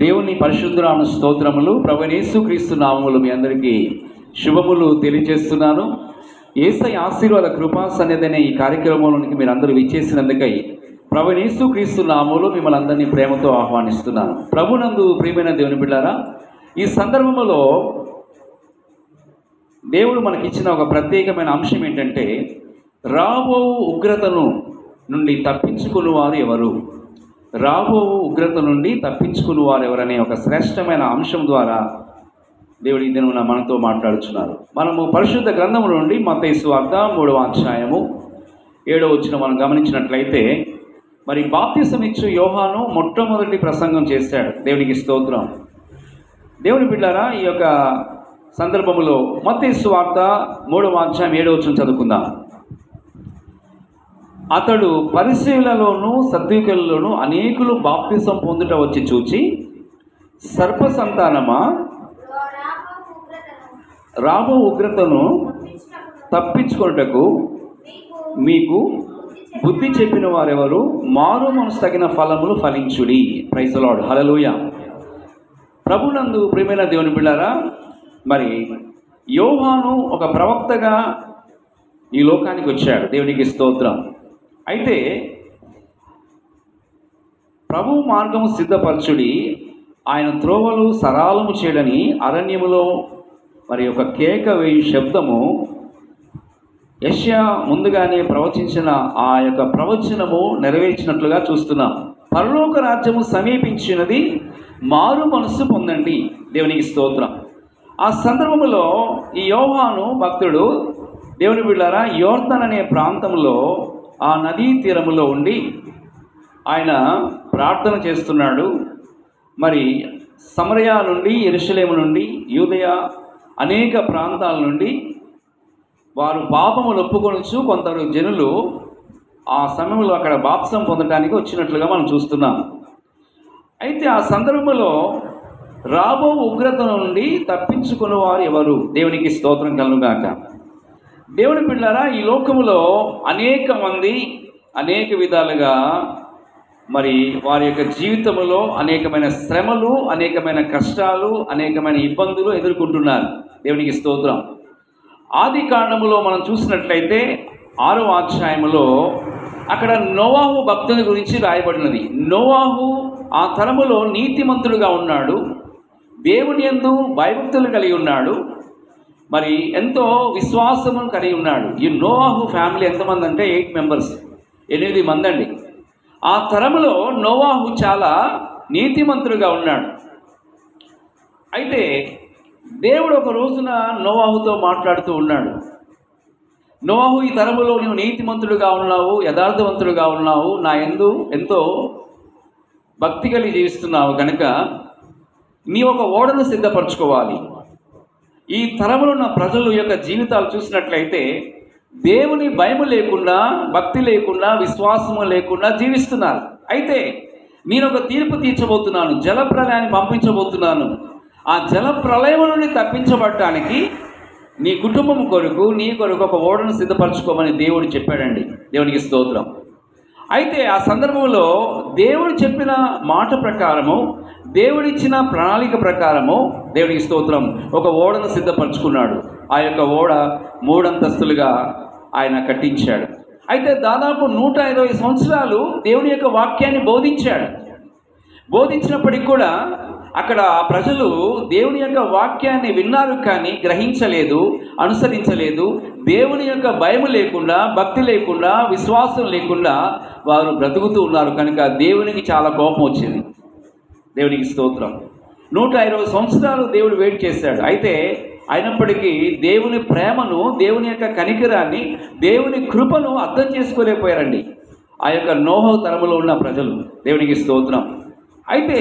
దేవుని పరిశుద్ధనామ స్తోత్రములు. ప్రభువైన యేసుక్రీస్తు నామములో మీ అందరికీ శుభములు తెలియజేస్తున్నాను. యేసయ్య ఆశీర్వాద కృపా సన్నిధి ఈ కార్యక్రమంలోనికి మీరు అందరూ విచ్చేసినందుకై ప్రభువైన యేసుక్రీస్తు నామములో మిమ్మల్ని అందరినీ ప్రేమతో ఆహ్వానిస్తున్నాను. ప్రభునందు ప్రియమైన దేవుని బిడ్డారా, ఈ సందర్భంలో దేవుడు మనకిచ్చిన ఒక ప్రత్యేకమైన అంశం ఏంటంటే, రాబో ఉగ్రతను నుండి తప్పించుకుని వారు ఎవరు, రాబో ఉగ్రత నుండి తప్పించుకుని వారు ఎవరనే ఒక శ్రేష్టమైన అంశం ద్వారా దేవుడి దినమున మనతో మాట్లాడుచున్నారు. మనము పరిశుద్ధ గ్రంథము నుండి మత్తయి సువార్త 3వ అధ్యాయము 7వ వచనం మనం గమనించినట్లయితే, మరి బాప్తిసం ఇచ్చు యోహాను మొట్టమొదటి ప్రసంగం చేశాడు. దేవునికి స్తోత్రం. దేవుని బిడ్డారా, ఈ యొక్క సందర్భంలో మత్తయి సువార్త 3వ అధ్యాయం 7వ వచనం చదువుకుందాం. అతడు పరిసయ్యులలోను సద్దూకయులలోను అనేకులు బాప్తిసం పొందుట వచ్చి చూచి, సర్ప సంతానమా, రాబో ఉగ్రతను తప్పించుకొనుటకు మీకు బుద్ధి చెప్పిన వారెవరు, మారు మనసు తగిన ఫలములు ఫలించుడి. Praise the lord. హల్లెలూయా. ప్రభునందు ప్రియమైన దేవుని బిడ్డారా, మరి యోహాను ఒక ప్రవక్తగా ఈ లోకానికి వచ్చాడు. దేవునికి స్తోత్రం. అయితే ప్రభు మార్గము సిద్ధపరచుడి, ఆయన త్రోవలు సరాలము చేయడని అరణ్యములో మరి ఒక కేక వేయు శబ్దము యెషయా ముందుగానే ప్రవచించిన ఆ యొక్క ప్రవచనము నెరవేర్చినట్లుగా చూస్తున్నాం. పరలోక రాజ్యము సమీపించినది, మారు మనస్సు పొందండి. దేవునికి స్తోత్రం. ఆ సందర్భంలో ఈ యోహాను భక్తుడు, దేవుని బిడ్డారా, యోర్దాను అనే ప్రాంతంలో ఆ నదీ తీరములో ఉండి ఆయన ప్రార్థన చేస్తున్నాడు. మరి సమరయ నుండి, యెరూషలేము నుండి, యూదయ అనేక ప్రాంతాల నుండి వారు పాపములు ఒప్పుకొనొచ్చు కొందరు జనులు ఆ సమయంలో అక్కడ బాప్తిసం పొందడానికి వచ్చినట్లుగా మనం చూస్తున్నాం. అయితే ఆ సందర్భంలో రాబో ఉగ్రత నుండి తప్పించుకుని వారు ఎవరు? దేవునికి స్తోత్రం కలుగుగాక. దేవుని బిడ్డలారా, ఈ లోకములో అనేక మంది అనేక విధాలుగా మరి వారి యొక్క జీవితంలో అనేకమైన శ్రమలు, అనేకమైన కష్టాలు, అనేకమైన ఇబ్బందులు ఎదుర్కొంటున్నారు. దేవునికి స్తోత్రం. ఆది కాండములో మనం చూసినట్లయితే 6వ అధ్యాయములో అక్కడ నోవాహు భక్తుని గురించి రాయబడినది. నోవాహు ఆ తరములో నీతిమంతుడుగా ఉన్నాడు, దేవుని యందు భయభక్తులు కలిగి ఉన్నాడు, మరి ఎంతో విశ్వాసము కలిగి ఉన్నాడు. ఈ నోవాహు ఫ్యామిలీ ఎంతమంది అంటే 8 మెంబర్స్, 8 మంది అండి. ఆ తరములో నోవాహు చాలా నీతిమంతుడుగా ఉన్నాడు. అయితే దేవుడు ఒక రోజున నోవాహుతో మాట్లాడుతూ ఉన్నాడు. నోవాహు, ఈ తరములో నువ్వు నీతిమంతుడుగా ఉన్నావు, యథార్థవంతుడుగా ఉన్నావు, నా యందు ఎంతో భక్తి కలిగి జీవిస్తున్నావు కనుక నీ ఒక ఓడను సిద్ధపరచుకోవాలి. ఈ తరములో ఉన్న ప్రజల యొక్క జీవితాలు చూసినట్లయితే దేవుని భయము లేకుండా, భక్తి లేకుండా, విశ్వాసము లేకుండా జీవిస్తున్నారు. అయితే నేను ఒక తీర్పు తీర్చబోతున్నాను, జలప్రలయాన్ని పంపించబోతున్నాను. ఆ జలప్రలయం నుండి తప్పించబడటానికి నీ కుటుంబం కొరకు, నీ కొరకు ఒక ఓడను సిద్ధపరచుకోమని దేవుడు చెప్పాడండి. దేవునికి స్తోత్రం. అయితే ఆ సందర్భంలో దేవుడు చెప్పిన మాట ప్రకారము, దేవుడిచ్చిన ప్రణాళిక ప్రకారము, దేవునికి స్తోత్రం, ఒక ఓడను సిద్ధపరచుకున్నాడు. ఆ యొక్క ఓడ 3 అంతస్తులుగా ఆయన కట్టించాడు. అయితే దాదాపు 120 సంవత్సరాలు దేవుని యొక్క వాక్యాన్ని బోధించాడు. బోధించినప్పటికి కూడా అక్కడ ప్రజలు దేవుని యొక్క వాక్యాన్ని విన్నారు కానీ గ్రహించలేదు, అనుసరించలేదు. దేవుని యొక్క భయం లేకుండా, భక్తి లేకుండా, విశ్వాసం లేకుండా వారు బ్రతుకుతూ ఉన్నారు. కనుక దేవునికి చాలా కోపం వచ్చింది. దేవునికి స్తోత్రం. 120 సంవత్సరాలు దేవుడు వెయిట్ చేశాడు. అయితే అయినప్పటికీ దేవుని ప్రేమను, దేవుని యొక్క కనికరాన్ని, దేవుని కృపను అర్థం చేసుకోలేకపోయారండి ఆ యొక్క నోహు తరములో ఉన్న ప్రజలు. దేవునికి స్తోత్రం. అయితే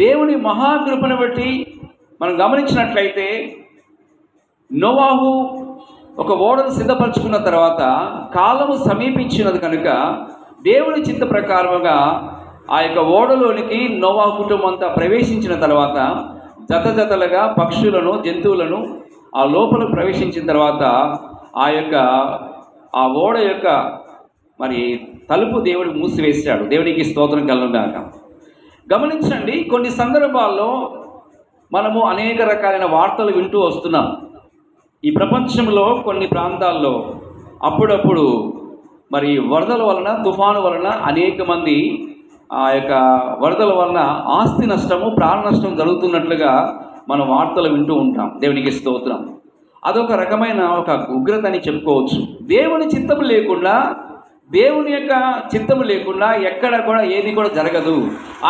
దేవుని మహాకృపను బట్టి మనం గమనించినట్లయితే నోవాహు ఒక ఓడను సిద్ధపరచుకున్న తర్వాత కాలము సమీపించినది కనుక దేవుని చిత్త ప్రకారముగా ఆ యొక్క ఓడలోనికి నోవాహు కుటుంబం అంతా ప్రవేశించిన తర్వాత జత జతలుగా పక్షులను, జంతువులను ఆ లోపల ప్రవేశించిన తర్వాత ఆ ఓడ యొక్క మరి తలుపు దేవుడు మూసివేశాడు. దేవునికి స్తోత్రం కలుగుగాక. గమనించండి, కొన్ని సందర్భాల్లో మనము అనేక రకాలైన వార్తలు వింటూ వస్తున్నాం. ఈ ప్రపంచంలో కొన్ని ప్రాంతాల్లో అప్పుడప్పుడు మరి వరదల వలన, తుఫాను వలన అనేక మంది ఆ యొక్క వరదల వలన ఆస్తి నష్టము, ప్రాణ నష్టం జరుగుతున్నట్లుగా మనం వార్తలు వింటూ ఉంటాం. దేవునికి స్తోత్రం. అదొక రకమైన ఒక ఉగ్రత అని చెప్పుకోవచ్చు. దేవుని చిత్తము లేకుండా, దేవుని యొక్క చిత్తము లేకుండా ఎక్కడ కూడా ఏది కూడా జరగదు.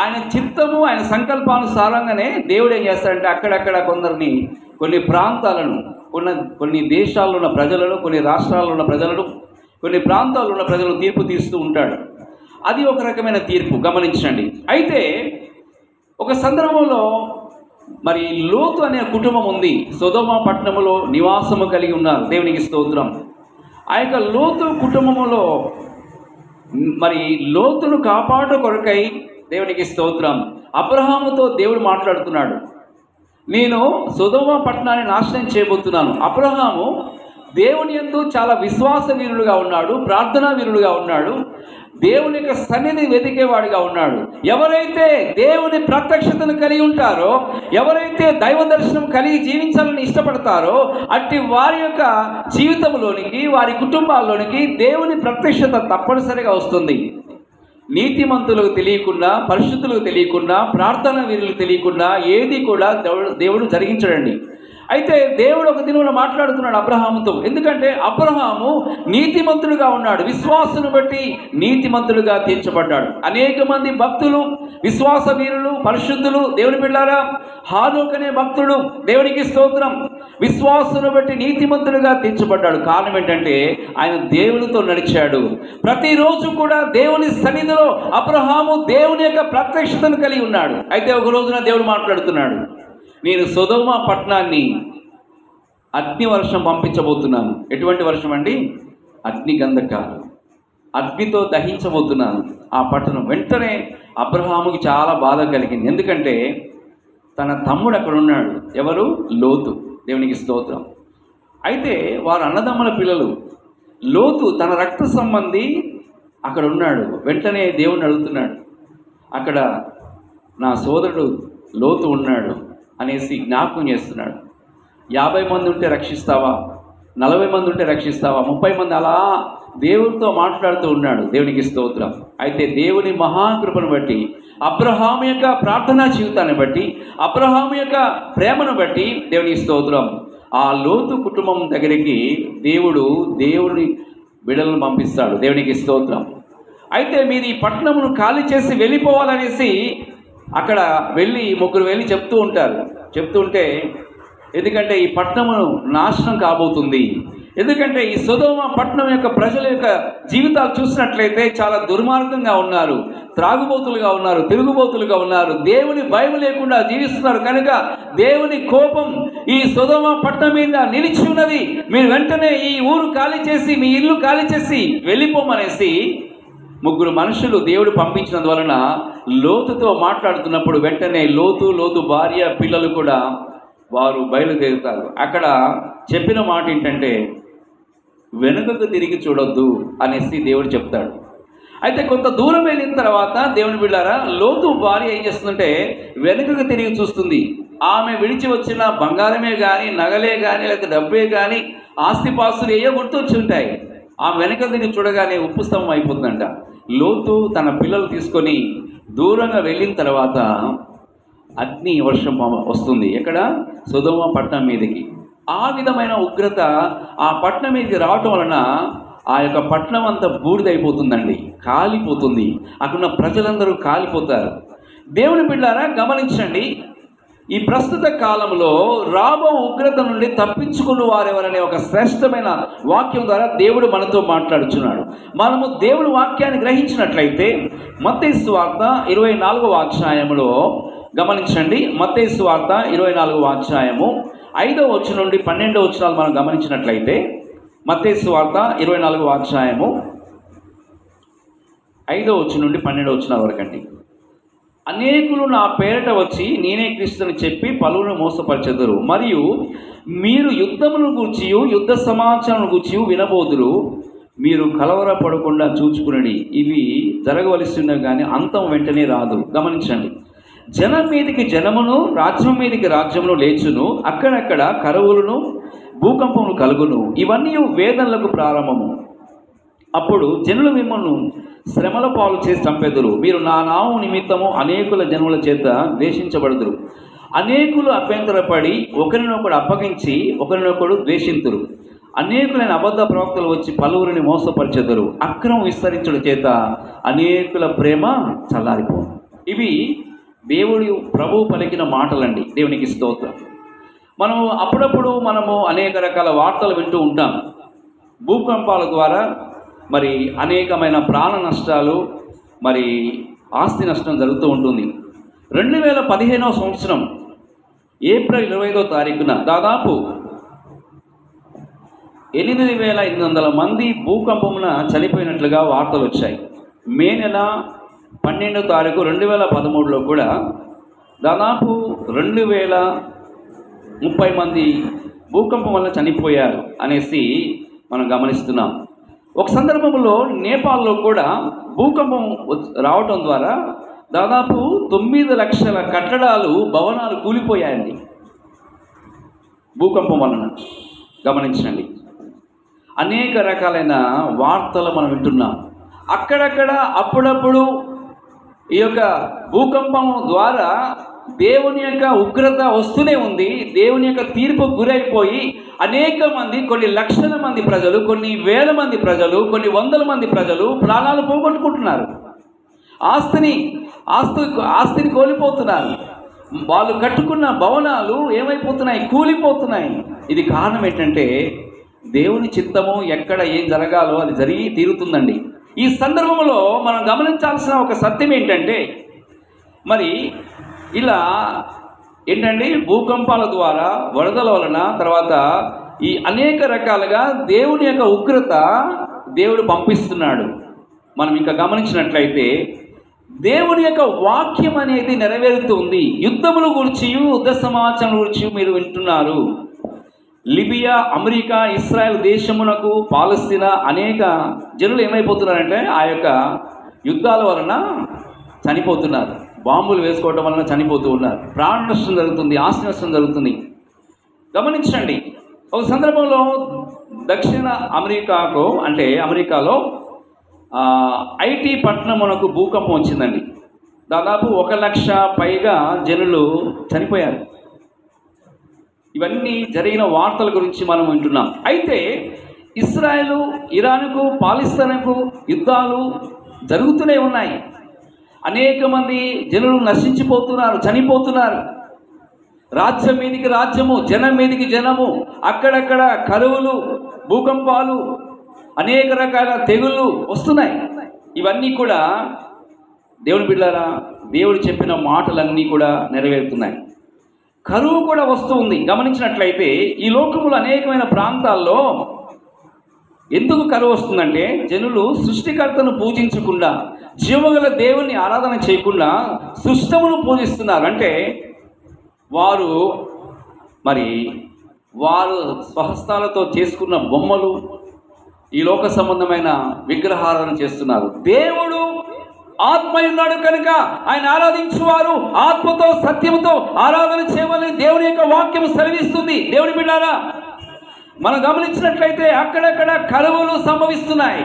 ఆయన చిత్తము, ఆయన సంకల్పానుసారంగానే దేవుడు ఏం చేస్తాడంటే అక్కడక్కడ కొందరిని, కొన్ని ప్రాంతాలను, కొన్ని దేశాల్లో ఉన్న ప్రజలను, కొన్ని రాష్ట్రాల్లో ఉన్న ప్రజలను, కొన్ని ప్రాంతాల్లో ఉన్న ప్రజలను తీర్పు తీస్తూ ఉంటాడు. అది ఒక రకమైన తీర్పు, గమనించండి. అయితే ఒక సందర్భంలో మరి లోతు అనే కుటుంబం ఉంది. సొదొమ పట్టణములో నివాసము కలిగి ఉన్నారు. దేవునికి స్తోత్రం. ఆ యొక్క లోతు కుటుంబములో మరి లోతును కాపాడు కొరకై, దేవునికి స్తోత్రం, అబ్రహాముతో దేవుడు మాట్లాడుతున్నాడు. నేను సొదొమ పట్టణాన్ని నాశనం చేయబోతున్నాను. అబ్రహాము దేవుని యందు చాలా విశ్వాస వీరుడుగా ఉన్నాడు, ప్రార్థనా వీరుడుగా ఉన్నాడు, దేవుని యొక్క సన్నిధి వెతికేవాడిగా ఉన్నాడు. ఎవరైతే దేవుని ప్రత్యక్షతను కలిగి ఉంటారో, ఎవరైతే దైవ దర్శనం కలిగి జీవించాలని ఇష్టపడతారో, అట్టి వారి యొక్క జీవితంలోనికి, వారి కుటుంబాల్లోనికి దేవుని ప్రత్యక్షత తప్పనిసరిగా వస్తుంది. నీతిమంతులకు తెలియకుండా, పరిశుద్ధులకు తెలియకుండా, ప్రార్థనా వీరులకు తెలియకుండా ఏది కూడా దేవుడు జరిగించడండి. అయితే దేవుడు ఒక దినమున మాట్లాడుతున్నాడు అబ్రహాముతో. ఎందుకంటే అబ్రహాము నీతిమంతుడుగా ఉన్నాడు, విశ్వాసును బట్టి నీతిమంతుడుగా తీర్చబడ్డాడు. అనేక మంది భక్తులు, విశ్వాస వీరులు, పరిశుద్ధులు, దేవుని బిడ్డలారా, హానోక్ అనే భక్తుడు, దేవునికి స్తోత్రం, విశ్వాసును బట్టి నీతిమంతుడుగా తీర్చబడ్డాడు. కారణం ఏంటంటే ఆయన దేవునితో నడిచాడు. ప్రతిరోజు కూడా దేవుని సన్నిధిలో అబ్రహాము దేవుని యొక్క ప్రత్యక్షతను కలిగి ఉన్నాడు. అయితే ఒక రోజున దేవుడు మాట్లాడుతున్నాడు, నేను సొదొమ పట్టణాన్ని అగ్ని వర్షం పంపించబోతున్నాను. ఎటువంటి వర్షం అండి? అగ్ని గంధకాలు, అగ్నితో దహించబోతున్నాను ఆ పట్టణం. వెంటనే అబ్రహాముకి చాలా బాధ కలిగింది. ఎందుకంటే తన తమ్ముడు అక్కడ ఉన్నాడు. ఎవరు? లోతు. దేవునికి స్తోత్రం. అయితే వారు అన్నదమ్ముల పిల్లలు. లోతు తన రక్త సంబంధి అక్కడ ఉన్నాడు. వెంటనే దేవుణ్ణి అడుగుతున్నాడు, అక్కడ నా సోదరుడు లోతు ఉన్నాడు అనేసి జ్ఞాపకం చేస్తున్నాడు. 50 మంది ఉంటే రక్షిస్తావా? 40 మంది ఉంటే రక్షిస్తావా? 30 మంది, అలా దేవుడితో మాట్లాడుతూ ఉన్నాడు. దేవునికి స్తోత్రం. అయితే దేవుని మహాకృపను బట్టి, అబ్రహాము యొక్క ప్రార్థనా జీవితాన్ని బట్టి, అబ్రహాము యొక్క ప్రేమను బట్టి, దేవునికి స్తోత్రం, ఆ లోతు కుటుంబం దగ్గరికి దేవుని బిడ్డలను పంపిస్తాడు. దేవునికి స్తోత్రం. అయితే మీరు ఈ పట్టణమును ఖాళీ చేసి వెళ్ళిపోవాలనేసి అక్కడ ముగ్గురు వెళ్ళి చెప్తూ ఉంటే, ఎందుకంటే ఈ పట్టణమును నాశనం కాబోతుంది. ఎందుకంటే ఈ సొదొమ పట్టణం యొక్క ప్రజల యొక్క జీవితాలు చూసినట్లయితే చాలా దుర్మార్గంగా ఉన్నారు, త్రాగుబోతులుగా ఉన్నారు, తిరుగుబోతులుగా ఉన్నారు, దేవుని భయం లేకుండా జీవిస్తున్నారు. కనుక దేవుని కోపం ఈ సొదొమ పట్టణం మీద నిలిచి ఉన్నది. మీరు వెంటనే ఈ ఊరు ఖాళీ చేసి, మీ ఇల్లు ఖాళీ చేసి వెళ్ళిపోమనేసి ముగ్గురు మనుషులు దేవుడు పంపించినందువలన లోతుతో మాట్లాడుతున్నప్పుడు వెంటనే లోతు భార్య, పిల్లలు కూడా వారు బయలుదేరుతారు. అక్కడ చెప్పిన మాట ఏంటంటే వెనుకకు తిరిగి చూడొద్దు అనేసి దేవుడు చెప్తాడు. అయితే కొంత దూరం వెళ్ళిన తర్వాత దేవుని బిడ్డారా, లోతు భార్య ఏం చేస్తుందంటే వెనుకకు తిరిగి చూస్తుంది. ఆమె విడిచి వచ్చిన బంగారమే కానీ, నగలే కానీ, లేకపోతే డబ్బే కానీ, ఆస్తిపాస్తులు ఏయో గుర్తొచ్చి ఉంటాయి. ఆ వెనక తిరిగి చూడగానే ఉప్పు స్తంభం అయిపోతుందంట. లోతు తన పిల్లలు తీసుకొని దూరంగా వెళ్ళిన తర్వాత అగ్ని వర్షం వస్తుంది. ఎక్కడ? సొదొమ పట్టణం మీదకి. ఆ విధమైన ఉగ్రత ఆ పట్టణం మీదకి రావటం వలన ఆ యొక్క పట్టణం అంతా బూడిదైపోతుందండి, కాలిపోతుంది. అక్కడున్న ప్రజలందరూ కాలిపోతారు. దేవుని బిడ్డలారా, గమనించండి, ఈ ప్రస్తుత కాలంలో రాబో ఉగ్రత నుండి తప్పించుకున్న వారెవరనే ఒక శ్రేష్టమైన వాక్యం ద్వారా దేవుడు మనతో మాట్లాడుచున్నాడు. మనము దేవుని వాక్యాన్ని గ్రహించినట్లయితే మత్తయి సువార్త 24వ అధ్యాయములో గమనించండి. మత్తయి సువార్త 24వ అధ్యాయము 5వ వచనం నుండి 12వ వచనాలు మనం గమనించినట్లయితే, మత్తయి సువార్త 24వ అధ్యాయము 5వ వచనం నుండి 12వ వచనాల వరకు అండి. అనేకులు నా పేరిట వచ్చి నేనే క్రీస్తుని చెప్పి పలువురు మోసపరచెదరు. మరియు మీరు యుద్ధమును గూర్చి, యుద్ధ సమాచారం గూర్చి వినబోదురు. మీరు కలవరపడకుండా చూచుకునడి. ఇవి జరగవలసి ఉన్నవి కానీ అంతం వెంటనే రాదు. గమనించండి, జనం మీదికి జనమును, రాజ్యం మీదికి రాజ్యమును లేచును, అక్కడక్కడ కరువులను, భూకంపములు కలుగును. ఇవన్నీ వేదనలకు ప్రారంభము. అప్పుడు జనులు మిమ్మల్ని శ్రమల పాలు చేసి చంపెదరు. మీరు నా నామం నిమిత్తము అనేకుల జనుల చేత ద్వేషించబడుదురు. అనేకులు అభ్యంతరపడి ఒకరినొకడు అప్పగించి ఒకరినొకడు ద్వేషింతురు. అనేకులైన అబద్ధ ప్రవక్తలు వచ్చి పలువురిని మోసపరిచెదరు. అక్రమం విస్తరించడం చేత అనేకుల ప్రేమ చల్లారిపోను. ఇవి దేవుడి ప్రభువు పలికిన మాటలండి. దేవునికి స్తోత్రం. అప్పుడప్పుడు అనేక రకాల వార్తలు వింటూ ఉంటాం. భూకంపాల ద్వారా మరి అనేకమైన ప్రాణ నష్టాలు, మరి ఆస్తి నష్టం జరుగుతూ ఉంటుంది. 2015వ సంవత్సరం ఏప్రిల్ 25వ తారీఖున దాదాపు 8,800 మంది భూకంపమున చనిపోయినట్లుగా వార్తలు వచ్చాయి. మే నెల 12వ తారీఖు 2013లో కూడా దాదాపు 2,030 మంది భూకంపం వల్ల చనిపోయారు అనేసి మనం గమనిస్తున్నాం. ఒక సందర్భంలో నేపాల్లో కూడా భూకంపం రావటం ద్వారా దాదాపు 9 లక్షల కట్టడాలు, భవనాలు కూలిపోయాయండి భూకంపం వలన. గమనించండి, అనేక రకాలైన వార్తలు మనం వింటున్నాం. అక్కడక్కడ అప్పుడప్పుడు ఈ యొక్క భూకంపం ద్వారా దేవుని యొక్క ఉగ్రత వస్తూనే ఉంది. దేవుని యొక్క తీర్పు గురైపోయి అనేక మంది, కొన్ని లక్షల మంది ప్రజలు, కొన్ని వేల మంది ప్రజలు, కొన్ని వందల మంది ప్రజలు ప్రాణాలు పోగొట్టుకుంటున్నారు. ఆస్తిని కోల్పోతున్నారు. వాళ్ళు కట్టుకున్న భవనాలు ఏమైపోతున్నాయి? కూలిపోతున్నాయి. ఇది కారణం ఏంటంటే దేవుని చిత్తము ఎక్కడ ఏం జరగాలో అది జరిగి తీరుతుందండి. ఈ సందర్భంలో మనం గమనించాల్సిన ఒక సత్యం ఏంటంటే, మరి ఇలా ఏంటండి, భూకంపాల ద్వారా, వరదల వలన, తర్వాత ఈ అనేక రకాలుగా దేవుని యొక్క ఉగ్రత దేవుడు పంపిస్తున్నాడు. మనం ఇంకా గమనించినట్లయితే దేవుని యొక్క వాక్యం అనేది నెరవేరుతుంది. యుద్ధముల గురించి, యుద్ధ సమాచారం గురించి మీరు వింటున్నారు. లిబియా, అమెరికా, ఇస్రాయెల్ దేశమునకు, పాలస్తీనా అనేక జనులు ఏమైపోతున్నారంటే ఆ యొక్క యుద్ధాల వలన చనిపోతున్నారు. బాంబులు వేసుకోవడం వలన చనిపోతూ ఉన్నారు. ప్రాణ నష్టం జరుగుతుంది, ఆస్తి నష్టం జరుగుతుంది. గమనించండి, ఒక సందర్భంలో దక్షిణ అమెరికాలో ఐటీ పట్టణమునకు భూకంపం వచ్చిందండి. దాదాపు 1,00,000 పైగా జనులు చనిపోయారు. ఇవన్నీ జరిగిన వార్తల గురించి మనం వింటున్నాం. అయితే ఇస్రాయేలు, ఇరాన్కు, పాలస్తీనాకు యుద్ధాలు జరుగుతూనే ఉన్నాయి. అనేక మంది జనులు నశించిపోతున్నారు, చనిపోతున్నారు. రాజ్యం మీదికి రాజ్యము, జనం మీదికి జనము, అక్కడక్కడ కరువులు, భూకంపాలు, అనేక రకాల తెగుళ్ళు వస్తున్నాయి. ఇవన్నీ కూడా దేవుని బిడ్డలారా, దేవుడు చెప్పిన మాటలన్నీ కూడా నెరవేరుతున్నాయి. కరువు కూడా వస్తూ ఉంది. గమనించినట్లయితే ఈ లోకములో అనేకమైన ప్రాంతాల్లో ఎందుకు కరువు వస్తుందంటే, జనులు సృష్టికర్తను పూజించకుండా, జీవగల దేవుణ్ణి ఆరాధన చేయకుండా సృష్టమును పూజిస్తున్నారు. అంటే వారు స్వహస్తాలతో చేసుకున్న బొమ్మలు, ఈ లోక సంబంధమైన విగ్రహాలను చేస్తున్నారు. దేవుడు ఆత్మ ఉన్నాడు కనుక ఆయన ఆరాధించువారు ఆత్మతో, సత్యముతో ఆరాధన చేయమని దేవుని యొక్క వాక్యం సెలవిస్తుంది. దేవుని బిడ్డారా, మనం గమనించినట్లయితే అక్కడక్కడ కరువులు సంభవిస్తున్నాయి.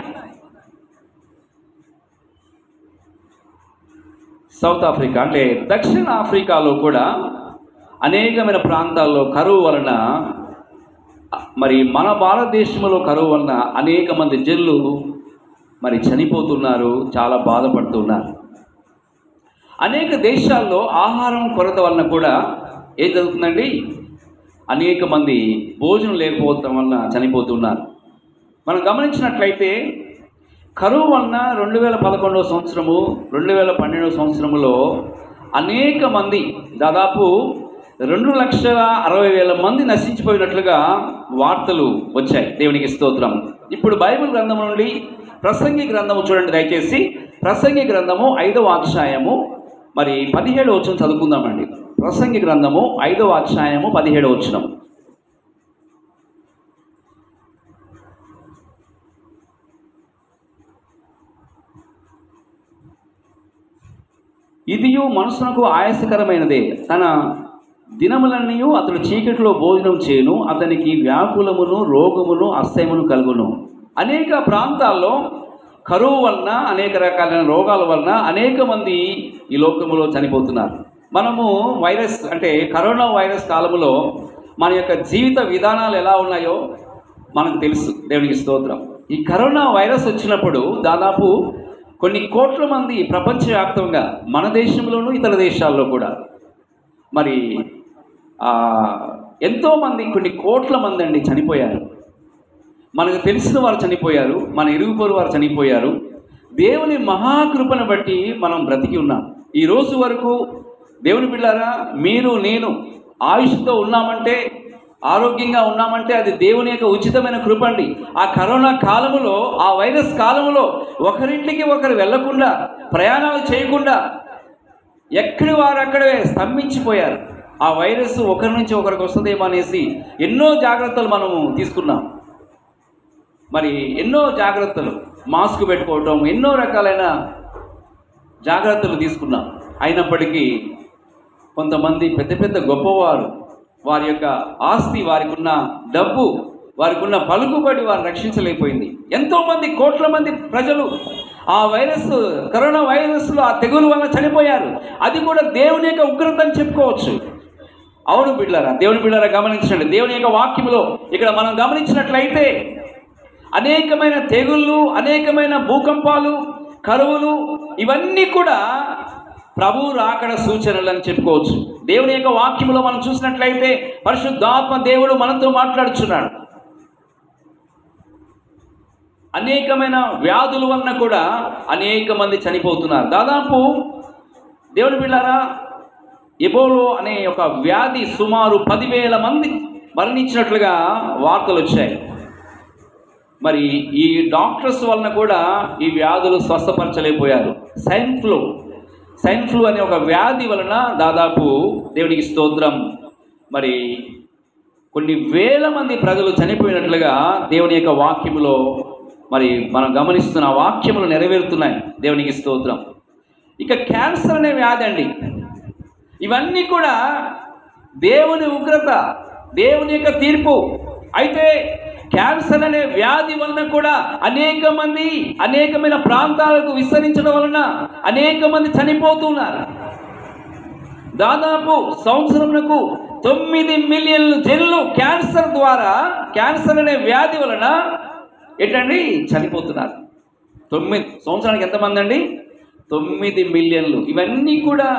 సౌత్ ఆఫ్రికా అంటే దక్షిణ ఆఫ్రికాలో కూడా అనేకమైన ప్రాంతాల్లో కరువు వలన, మరి మన భారతదేశంలో కరువు వలన అనేక మంది జనులు చనిపోతున్నారు, చాలా బాధపడుతున్నారు. అనేక దేశాల్లో ఆహారం కొరత వలన కూడా ఏం జరుగుతుందండి, అనేక మంది భోజనం లేకపోవడం వలన చనిపోతున్నారు. మనం గమనించినట్లయితే కరువు వలన 2011 సంవత్సరము, 2012 సంవత్సరములో అనేక మంది, దాదాపు 2,60,000 మంది నశించిపోయినట్లుగా వార్తలు వచ్చాయి. దేవునికి స్తోత్రం. ఇప్పుడు బైబిల్ గ్రంథం నుండి ప్రసంగి గ్రంథము చూడండి దయచేసి. ప్రసంగి గ్రంథము 5వ అధ్యాయము 17వ వచనం చదువుకుందామండి. ప్రసంగి గ్రంథము 5వ అధ్యాయము 17వ వచనం. ఇదియు మనసునకు ఆయాసకరమైనదే. తన దినములన్నీ అతడు చీకటిలో భోజనం చేయును, అతనికి వ్యాకులమును రోగమును అసహ్యమును కలుగును. అనేక ప్రాంతాల్లో కరువు వలన, అనేక రకాలైన రోగాల వలన అనేక మంది ఈ లోకంలో చనిపోతున్నారు. మనము వైరస్ అంటే కరోనా వైరస్ కాలంలో మన యొక్క జీవిత విధానాలు ఎలా ఉన్నాయో మనకు తెలుసు. దేవునికి స్తోత్రం. ఈ కరోనా వైరస్ వచ్చినప్పుడు దాదాపు కొన్ని కోట్ల మంది ప్రపంచవ్యాప్తంగా, మన దేశంలోనూ ఇతర దేశాల్లో కూడా మరి ఎంతోమంది, కొన్ని కోట్ల మంది అండి చనిపోయారు. మనకు తెలిసిన వారు చనిపోయారు, మన ఇరుగు పొరుగు వారు చనిపోయారు. దేవుని మహాకృపను బట్టి మనం బ్రతికి ఉన్నాం. ఈ రోజు వరకు దేవుని బిడ్డలారా, మీరు నేను ఆయుష్తో ఉన్నామంటే, ఆరోగ్యంగా ఉన్నామంటే అది దేవుని యొక్క ఉచితమైన కృప అండి. ఆ కరోనా కాలములో, ఆ వైరస్ కాలంలో ఒకరింటికి ఒకరు వెళ్లకుండా, ప్రయాణాలు చేయకుండా ఎక్కడి వారు అక్కడే స్తంభించిపోయారు. ఆ వైరస్ ఒకరి నుంచి ఒకరికి వస్తుందేమో అనేసి ఎన్నో జాగ్రత్తలు మనము తీసుకున్నాం. మరి ఎన్నో జాగ్రత్తలు, మాస్క్ పెట్టుకోవటం, ఎన్నో రకాలైన జాగ్రత్తలు తీసుకున్నాం. అయినప్పటికీ కొంతమంది పెద్ద పెద్ద గొప్పవారు, వారి యొక్క ఆస్తి, వారికి ఉన్న డబ్బు, వారికి ఉన్న పలుకుబడి వారిని రక్షించలేకపోయింది. ఎంతోమంది, కోట్ల మంది ప్రజలు ఆ వైరస్, కరోనా వైరస్లో, ఆ తెగులు వల్ల చనిపోయారు. అది కూడా దేవుని యొక్క ఉగ్రత అని చెప్పుకోవచ్చు. అవును బిడ్డలారా, దేవుని బిడ్డలారా గమనించండి. దేవుని యొక్క వాక్యంలో ఇక్కడ మనం గమనించినట్లయితే అనేకమైన తెగుళ్ళు, అనేకమైన భూకంపాలు, కరువులు, ఇవన్నీ కూడా ప్రభు రాకడ సూచనలు అని చెప్పుకోవచ్చు. దేవుని యొక్క వాక్యంలో మనం చూసినట్లయితే పరిశుద్ధాత్మ దేవుడు మనతో మాట్లాడుచున్నాడు. అనేకమైన వ్యాధుల వలన కూడా అనేక మంది చనిపోతున్నారు. దాదాపు దేవుని బిడ్డలారా, ఎబోలో అనే ఒక వ్యాధి సుమారు 10,000 మంది మరణించినట్లుగా వార్తలు వచ్చాయి. మరి ఈ డాక్టర్స్ వలన కూడా ఈ వ్యాధులు స్వస్థపరచలేకపోయారు. స్వైన్ ఫ్లూ అనే ఒక వ్యాధి వలన దాదాపు, దేవునికి స్తోత్రం, మరి కొన్ని వేల మంది ప్రజలు చనిపోయినట్లుగా దేవుని యొక్క వాక్యములో మరి మనం గమనిస్తున్న వాక్యములు నెరవేరుతున్నాయి. దేవునికి స్తోత్రం. ఇక క్యాన్సర్ అనే వ్యాధి అండి. ఇవన్నీ కూడా దేవుని ఉగ్రత, దేవుని యొక్క తీర్పు. అయితే క్యాన్సర్ అనే వ్యాధి వలన కూడా అనేక మంది, అనేకమైన ప్రాంతాలకు విస్తరించడం వలన అనేక మంది చనిపోతున్నారు. దాదాపు సంవత్సరంకు 9 మిలియన్ల జనులు క్యాన్సర్ ద్వారా, క్యాన్సర్ అనే వ్యాధి వలన ఏంటండి చనిపోతున్నారు. సంవత్సరానికి ఎంతమంది అండి? 9 మిలియన్లు. ఇవన్నీ కూడా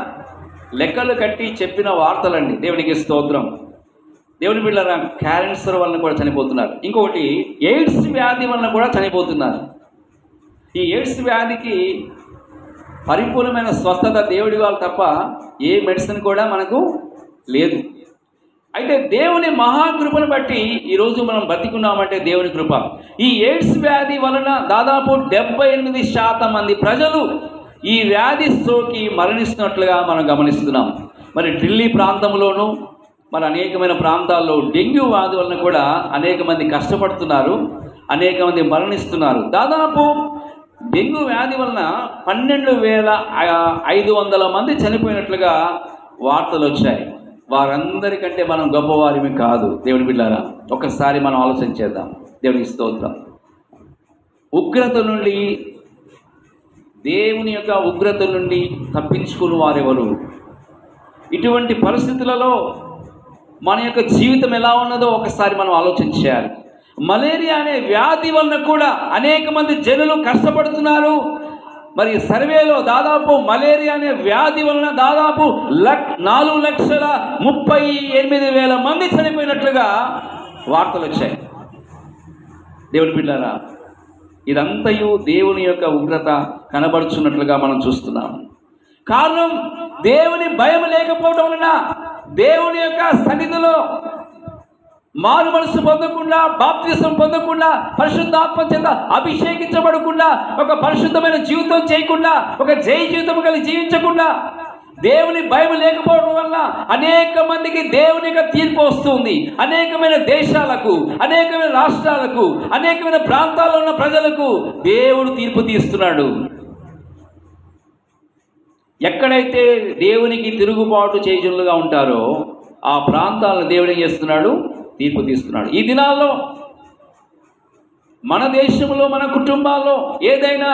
లెక్కలు కట్టి చెప్పిన వార్తలండి. దేవునికి స్తోత్రం. దేవుని బిడ్డలారా, క్యాన్సర్ వలన కూడా చనిపోతున్నారు. ఇంకొకటి ఎయిడ్స్ వ్యాధి వలన కూడా చనిపోతున్నారు. ఈ ఎయిడ్స్ వ్యాధికి పరిపూర్ణమైన స్వస్థత దేవుడి వాళ్ళు తప్ప ఏ మెడిసిన్ కూడా మనకు లేదు. అయితే దేవుని మహాకృపను బట్టి ఈరోజు మనం బతికున్నామంటే దేవుని కృప. ఈ ఎయిడ్స్ వ్యాధి వలన దాదాపు 78% మంది ప్రజలు ఈ వ్యాధి సోకి మరణిస్తున్నట్లుగా మనం గమనిస్తున్నాం. మరి ఢిల్లీ ప్రాంతంలోనూ, మరి అనేకమైన ప్రాంతాల్లో డెంగ్యూ వ్యాధి వలన కూడా అనేక మంది కష్టపడుతున్నారు, అనేక మంది మరణిస్తున్నారు. దాదాపు డెంగ్యూ వ్యాధి వలన 12,500 మంది చనిపోయినట్లుగా వార్తలు వచ్చాయి. వారందరికంటే మనం గొప్పవారిమి కాదు. దేవుని బిడ్డలారా, ఒకసారి మనం ఆలోచన చేద్దాం. దేవునికి స్తోత్రం. ఉగ్రత నుండి, దేవుని యొక్క ఉగ్రత నుండి తప్పించుకుని వారెవరు? ఇటువంటి పరిస్థితులలో మన యొక్క జీవితం ఎలా ఉన్నదో ఒకసారి మనం ఆలోచన చేయాలి. మలేరియా అనే వ్యాధి వలన కూడా అనేక మంది జనులు కష్టపడుతున్నారు. మరి సర్వేలో దాదాపు మలేరియా అనే వ్యాధి వలన దాదాపు 4,38,000 మంది చనిపోయినట్లుగా వార్తలు వచ్చాయి. దేవుని బిడ్డలారా, ఇదంతయు దేవుని యొక్క ఉగ్రత కనబడుచున్నట్లుగా మనం చూస్తున్నాం. కారణం దేవుని భయం లేకపోవడం వలన, దేవుని యొక్క సన్నిధిలో మారు మనసు పొందకుండా, బాప్తిసం పొందకుండా, పరిశుద్ధాత్మ చేత అభిషేకించబడకుండా, ఒక పరిశుద్ధమైన జీవితం చేయకుండా, ఒక జయ జీవితం కలిగి జీవించకుండా, దేవుని భయం లేకపోవడం వల్ల అనేక మందికి దేవుని యొక్క తీర్పు వస్తుంది. అనేకమైన దేశాలకు, అనేకమైన రాష్ట్రాలకు, అనేకమైన ప్రాంతాల్లో ఉన్న ప్రజలకు దేవుడు తీర్పు తీస్తున్నాడు. ఎక్కడైతే దేవునికి తిరుగుబాటు చేయుచులుగా ఉంటారో ఆ ప్రాంతాలను దేవుడు ఏం చేస్తున్నాడు? తీర్పు తీస్తున్నాడు. ఈ దినాల్లో మన దేశంలో, మన కుటుంబాల్లో ఏదైనా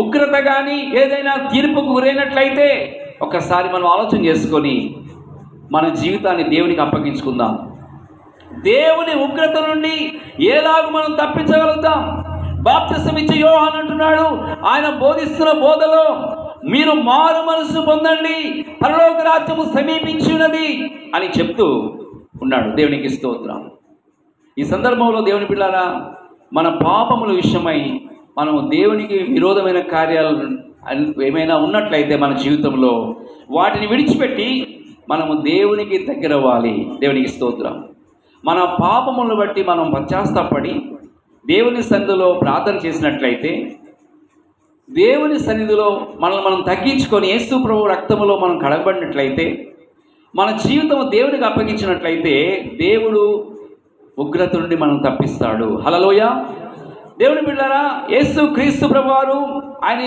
ఉగ్రత కానీ ఏదైనా తీర్పుకు గురైనట్లయితే ఒకసారి మనం ఆలోచన చేసుకొని మన జీవితాన్ని దేవునికి అప్పగించుకుందాం. దేవుని ఉగ్రత నుండి ఎలాగూ మనం తప్పించగలుగుతాం? బాప్తిసం ఇచ్చే యోహాను అంటున్నాడు, ఆయన బోధిస్తున్న బోధలో, మీరు మారు మనసు పొందండి, పరలోక రాజ్యము సమీపించి ఉన్నది అని చెప్తూ ఉన్నాడు. దేవునికి స్తోత్రం. ఈ సందర్భంలో దేవుని పిల్లారా, మన పాపముల విషయమై మనము దేవునికి విరోధమైన కార్యాలు ఏమైనా ఉన్నట్లయితే మన జీవితంలో వాటిని విడిచిపెట్టి మనము దేవునికి దగ్గర అవ్వాలి. దేవునికి స్తోత్రం. మన పాపములను బట్టి మనం పశ్చాత్తాపడి దేవుని సన్నిధిలో ప్రార్థన చేసినట్లయితే, దేవుని సన్నిధిలో మనల్ని మనం తగ్గించుకొని యేసు ప్రభు రక్తములో మనం కడగబడినట్లయితే, మన జీవితం దేవునికి అప్పగించినట్లయితే దేవుడు ఉగ్రత నుండి మనం తప్పిస్తాడు. హల్లెలూయా. దేవుని బిడ్డలారా, యేసు క్రీస్తు ప్రభువారు ఆయన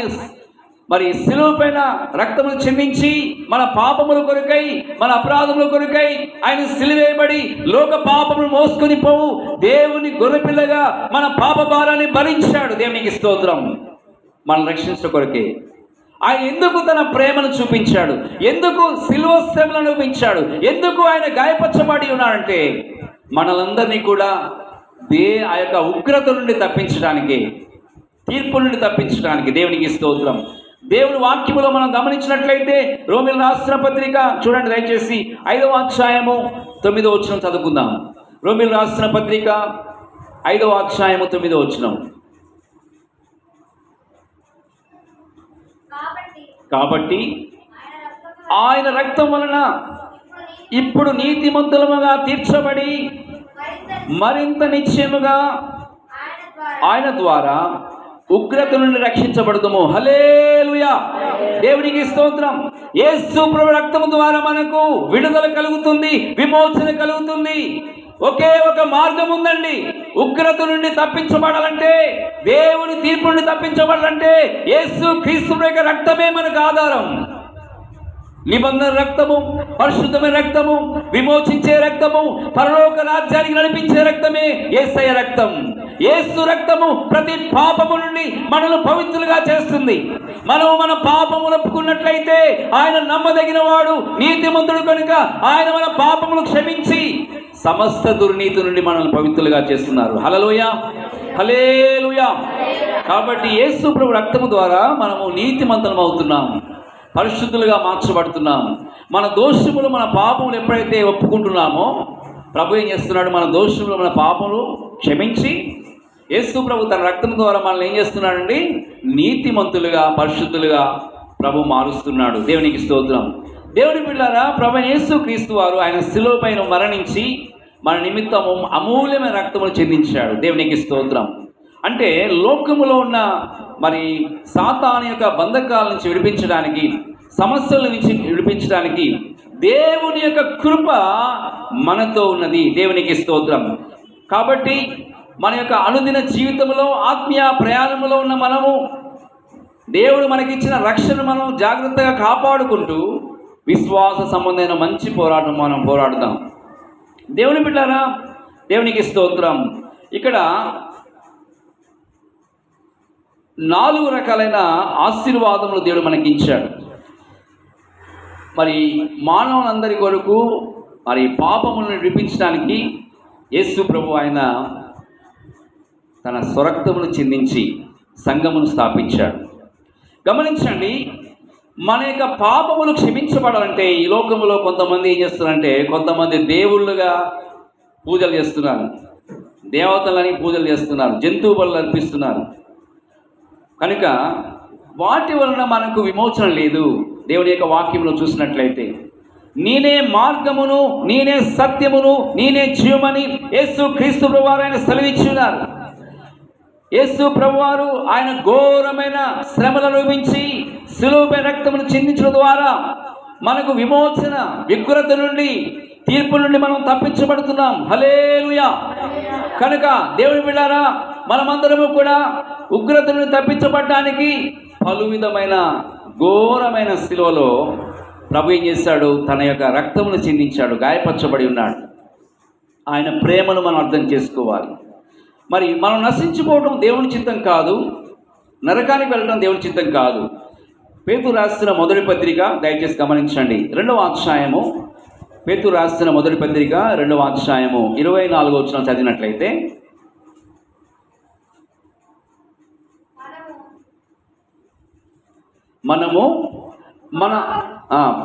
మరి శిలువ పైన రక్తమును చిందించి మన పాపముల కొరకై, మన అపరాధముల కొరకై ఆయన సిలువేయబడి లోక పాపములు మోసుకొని పోవు దేవుని గొర్రెపిల్లగా మన పాప భారాన్ని భరించాడు. దేవునికి స్తోత్రం. మనం రక్షించడం కొరకే ఆయన ఎందుకు తన ప్రేమను చూపించాడు? ఎందుకు శిలువ శ్రమలను చూపించాడు? ఎందుకు ఆయన గాయపరచబడి ఉన్నాడంటే మనలందరినీ కూడా ఆ యొక్క ఉగ్రత నుండి తప్పించడానికి, తీర్పు నుండి తప్పించడానికి. దేవునికి స్తోత్రం. దేవుని వాక్యములో మనం గమనించినట్లయితే రోమీయులకు రాసిన పత్రిక చూడండి దయచేసి 5వ అధ్యాయము 9వ వచనం చదువుకుందాం. రోమీయులకు రాసిన పత్రిక 5వ అధ్యాయము 9వ వచనం. కాబట్టి ఆయన రక్తం వలన ఇప్పుడు నీతిమంతులముగా తీర్చబడి మరింత నిశ్చయముగా ఆయన ద్వారా ఉగ్రత నుండి రక్షించబడతాము. హల్లెలూయా. దేవునికి స్తోత్రం. యేసు ప్రభు రక్తము ద్వారా మనకు విడుదల కలుగుతుంది, విమోచన కలుగుతుంది. ఒకే ఒక మార్గం ఉందండి. ఉగ్రత నుండి తప్పించబడాలంటే, దేవుని తీర్పు నుండి తప్పించబడాలంటే యేసు క్రీస్తు యొక్క రక్తమే మనకు ఆధారం. నిబంధన రక్తము, పరిశుద్ధమైన రక్తము, విమోచించే రక్తము, పరలోక రాజ్యానికి నడిపించే రక్తమే యేసయ్య రక్తం. యేసు రక్తము ప్రతి పాపము నుండి మనల్ని పవిత్రులుగా చేస్తుంది. మనము మన పాపములు ఒప్పుకున్నట్లయితే ఆయన నమ్మదగిన వాడు, నీతిమంతుడు కనుక ఆయన మన పాపములు క్షమించి సమస్త దుర్నీతి నుండి మనల్ని పవిత్రులుగా చేస్తున్నారు. హల్లెలూయా, హల్లెలూయా. కాబట్టి యేసు ప్రభు రక్తము ద్వారా మనము నీతిమంతులం అవుతున్నాం, పరిశుద్ధులుగా మార్చబడుతున్నాం. మన దోషములు, మన పాపములు ఎప్పుడైతే ఒప్పుకుంటున్నామో ప్రభు ఏం చేస్తున్నాడు? మన దోషములు, మన పాపములు క్షమించి యేసు ప్రభు తన రక్తం ద్వారా మనల్ని ఏం చేస్తున్నాడండి? నీతిమంతులుగా, పరిశుద్ధులుగా ప్రభు మారుస్తున్నాడు. దేవునికి స్తోత్రం. దేవుని బిడ్డలారా, ప్రభు యేసు క్రీస్తు వారు ఆయన శిలువ పైన మరణించి మన నిమిత్తము అమూల్యమైన రక్తమును చెందించాడు. దేవునికి స్తోత్రం. అంటే లోకములో ఉన్న మరి సాతాను యొక్క బంధకాల నుంచి విడిపించడానికి, సమస్యల నుంచి విడిపించడానికి దేవుని యొక్క కృప మనతో ఉన్నది. దేవునికి స్తోత్రం. కాబట్టి మన యొక్క అనుదిన జీవితంలో, ఆత్మీయ ప్రయాణంలో ఉన్న మనము దేవుడు మనకిచ్చిన రక్షణ మనం జాగ్రత్తగా కాపాడుకుంటూ విశ్వాస సంబంధమైన మంచి పోరాటం మనం పోరాడుదాం. దేవుని బిడ్డలారా, దేవునికి స్తోత్రం. ఇక్కడ 4 రకాలైన ఆశీర్వాదములు దేవుడు మనకి ఇచ్చాడు. మరి మానవులందరి కొరకు మరి పాపములను విడిపించడానికి యేసు ప్రభు ఆయన తన స్వరక్తమును చిందించి సంఘమును స్థాపించాడు. గమనించండి, మన యొక్క పాపములు క్షమించబడాలంటే ఈ లోకంలో కొంతమంది ఏం చేస్తున్నారంటే, కొంతమంది దేవుళ్ళుగా పూజలు చేస్తున్నారు, దేవతలని పూజలు చేస్తున్నారు, జంతువు బలులు అర్పిస్తున్నారు. కనుక వాటి వలన మనకు విమోచన లేదు. దేవుని యొక్క వాక్యంలో చూసినట్లయితే, నేనే మార్గమును, నేనే సత్యమును, నేనే జీవమని యేసు క్రీస్తు ప్రభువారు ఆయన సెలవిచ్చున్నారు. యేసు ప్రభువారు ఆయన ఘోరమైన శ్రమలు అనుభవించి శిలువపై రక్తమును చిందించడం ద్వారా మనకు విమోచన, ఉగ్రత నుండి, తీర్పు నుండి మనం తప్పించబడుతున్నాం. హల్లెలూయా. కనుక దేవుని బిడ్డలారా, మనమందరము కూడా ఉగ్రత నుండి తప్పించబడడానికి పలు విధమైన ఘోరమైన శిలువలో ప్రభు ఏం చేశాడు? తన యొక్క రక్తమును చిందించాడు, గాయపరచబడి ఉన్నాడు. ఆయన ప్రేమను మనం అర్థం చేసుకోవాలి. మరి మనం నశించుకోవడం దేవుని చిత్తం కాదు, నరకానికి వెళ్ళడం దేవుని చిత్తం కాదు. పేతురు రాసిన మొదటి పత్రిక దయచేసి గమనించండి, 2వ అధ్యాయము. పేతురు రాసిన మొదటి పత్రిక 2వ అధ్యాయము 24వ వచనం చదివినట్లయితే, మనము మన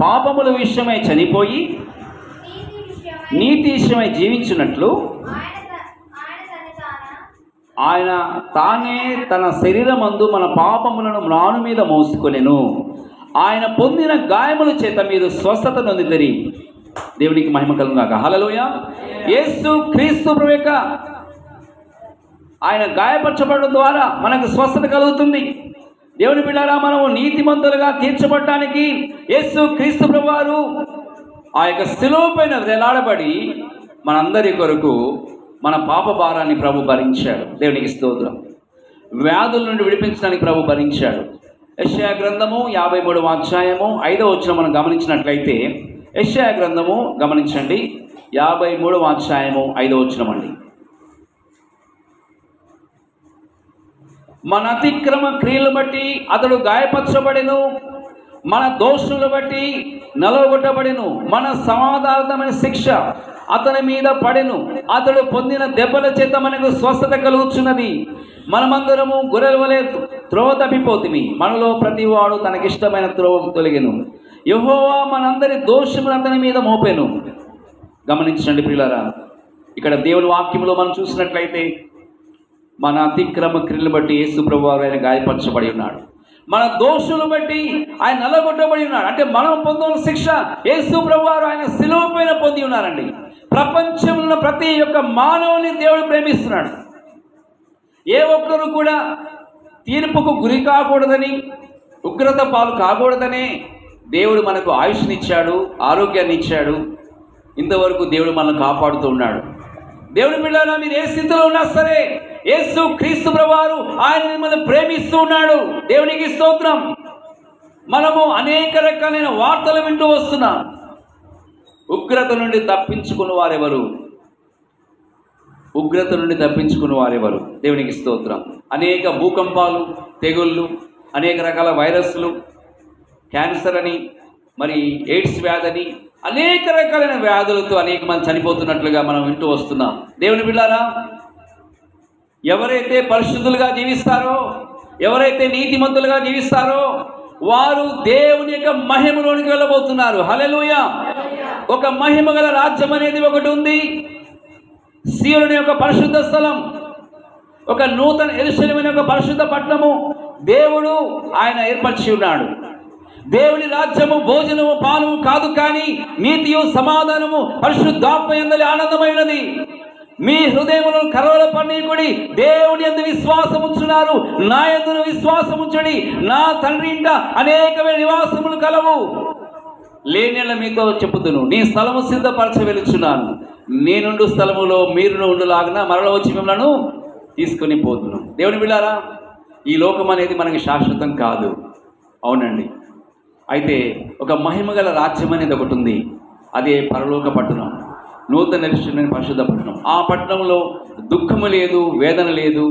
పాపముల విషయమై చనిపోయి నీతి విషయమై జీవించినట్లు ఆయన తానే తన శరీరమందు మన పాపములను మ్రాను మీద మోసుకొనెను. ఆయన పొందిన గాయముల చేత మీరు స్వస్థత నొందితిరి. దేవునికి మహిమ కలుగును గాక. హల్లెలూయా. యేసు క్రీస్తు ప్రభు యొక్క ఆయన గాయపరచబడడం ద్వారా మనకు స్వస్థత కలుగుతుంది. దేవుని బిడ్డలారా, మనము నీతిమంతులుగా తీర్చబడటానికి యేసు క్రీస్తు ప్రభు వారు ఆ యొక్క శిలువ పైన వేలాడబడి మనందరి కొరకు మన పాప భారాన్ని ప్రభు భరించాడు. దేవునికి స్తోత్రం. వ్యాధుల నుండి విడిపించడానికి ప్రభు భరించాడు. యెషయా గ్రంథము 53వ అధ్యాయము 5వ వచనం మనం గమనించినట్లయితే, యెషయా గ్రంథము గమనించండి, 53వ అధ్యాయము 5వ వచనం అండి. మన అతిక్రమ క్రియలు బట్టి అతడు గాయపరచబడెను, మన దోషులు బట్టి నలగొట్టబడెను, మన సమాధానమైన శిక్ష అతని మీద పడెను, అతడు పొందిన దెబ్బల చేత మనకు స్వస్థత కలుగుచున్నది. మనమందరము గొర్రెల వలె త్రోవ తప్పిపోతిమి, మనలో ప్రతివాడు తనకిష్టమైన త్రోవకు తొలగెను. యెహోవా మనందరి దోషములు అతని మీద మోపెను. గమనించండి ప్రియులారా, ఇక్కడ దేవుని వాక్యంలో మనం చూసినట్లయితే మన అతిక్రమ క్రియలు బట్టి యేసు ప్రభువారు ఆయన గాయపరచబడి ఉన్నాడు, మన దోషులు బట్టి ఆయన నల్లగొట్టబడి ఉన్నాడు. అంటే మనం పొందిన శిక్ష యేసు ప్రభువారు ఆయన శిలువ పైన పొంది ఉన్నారండి. ప్రపంచంలో ప్రతి ఒక్క మానవుని దేవుడు ప్రేమిస్తున్నాడు. ఏ ఒక్కరు కూడా తీర్పుకు గురి కాకూడదని, ఉగ్రత పాలు కాకూడదనే దేవుడు మనకు ఆయుష్నిచ్చాడు, ఆరోగ్యాన్ని ఇచ్చాడు. ఇంతవరకు దేవుడు మనల్ని కాపాడుతూ ఉన్నాడు. దేవుని బిడ్డలారా, మీరు ఏ స్థితిలో ఉన్నా సరే యేసు క్రీస్తు ప్రభువారు ఆయన మిమ్మల్ని ప్రేమిస్తూ ఉన్నాడు. దేవునికి స్తోత్రం. మనము అనేక రకాలైన వార్తలు వింటూ వస్తున్నాం. ఉగ్రత నుండి తప్పించుకున్న వారెవరు? ఉగ్రత నుండి తప్పించుకున్న వారెవరు? దేవునికి స్తోత్రం. అనేక భూకంపాలు, తెగుళ్ళు, అనేక రకాల వైరస్లు, క్యాన్సర్ అని, మరి ఎయిడ్స్ వ్యాధని, అనేక రకాలైన వ్యాధులతో అనేక మంది చనిపోతున్నట్లుగా మనం వింటూ వస్తున్నాం. దేవుని బిడ్డలారా, ఎవరైతే పరిశుద్ధులుగా జీవిస్తారో, ఎవరైతే నీతిమంతులుగా జీవిస్తారో వారు దేవుని యొక్క మహిమలోనికి వెళ్ళబోతున్నారు. హల్లెలూయా. ఒక మహిమ గల రాజ్యం అనేది ఒకటి ఉంది. సీయోను యొక్క పరిశుద్ధ స్థలం, ఒక నూతన యెరూషలేము యొక్క పరిశుద్ధ పట్టణము దేవుడు ఆయన ఏర్పరిచి ఉన్నాడు. దేవుని రాజ్యము భోజనము పానము కాదు, కానీ నీతియు సమాధానము పరిశుద్ధాత్మ యందలి ఆనందమైనది. మీ హృదయములను కలవరపడనీయుడి, దేవుని యందు విశ్వాసం ఉంచున్నారు, నా యందు విశ్వాసం ఉంచుడి. నా తండ్రి ఇంట అనేకమైన నివాసములు కలవు. లేనిల మీతో చెప్పుదును, నీ స్థలము సిద్ధపరచ వెలుచున్నాను. నేనుండు స్థలములో మీరును ఉండులాగిన మరల వచ్చి మిమ్మలను తీసుకొని పోదును. దేవుని బిడ్డలారా, ఈ లోకం అనేది మనకి శాశ్వతం కాదు. అవునండి. అయితే ఒక మహిమగల రాజ్యం అనేది ఒకటి ఉంది. అదే పరలోక పట్టణం, నూతన యెరూషలేము పరిశుద్ధ పట్టణం. ఆ పట్టణంలో దుఃఖము లేదు, వేదన లేదు,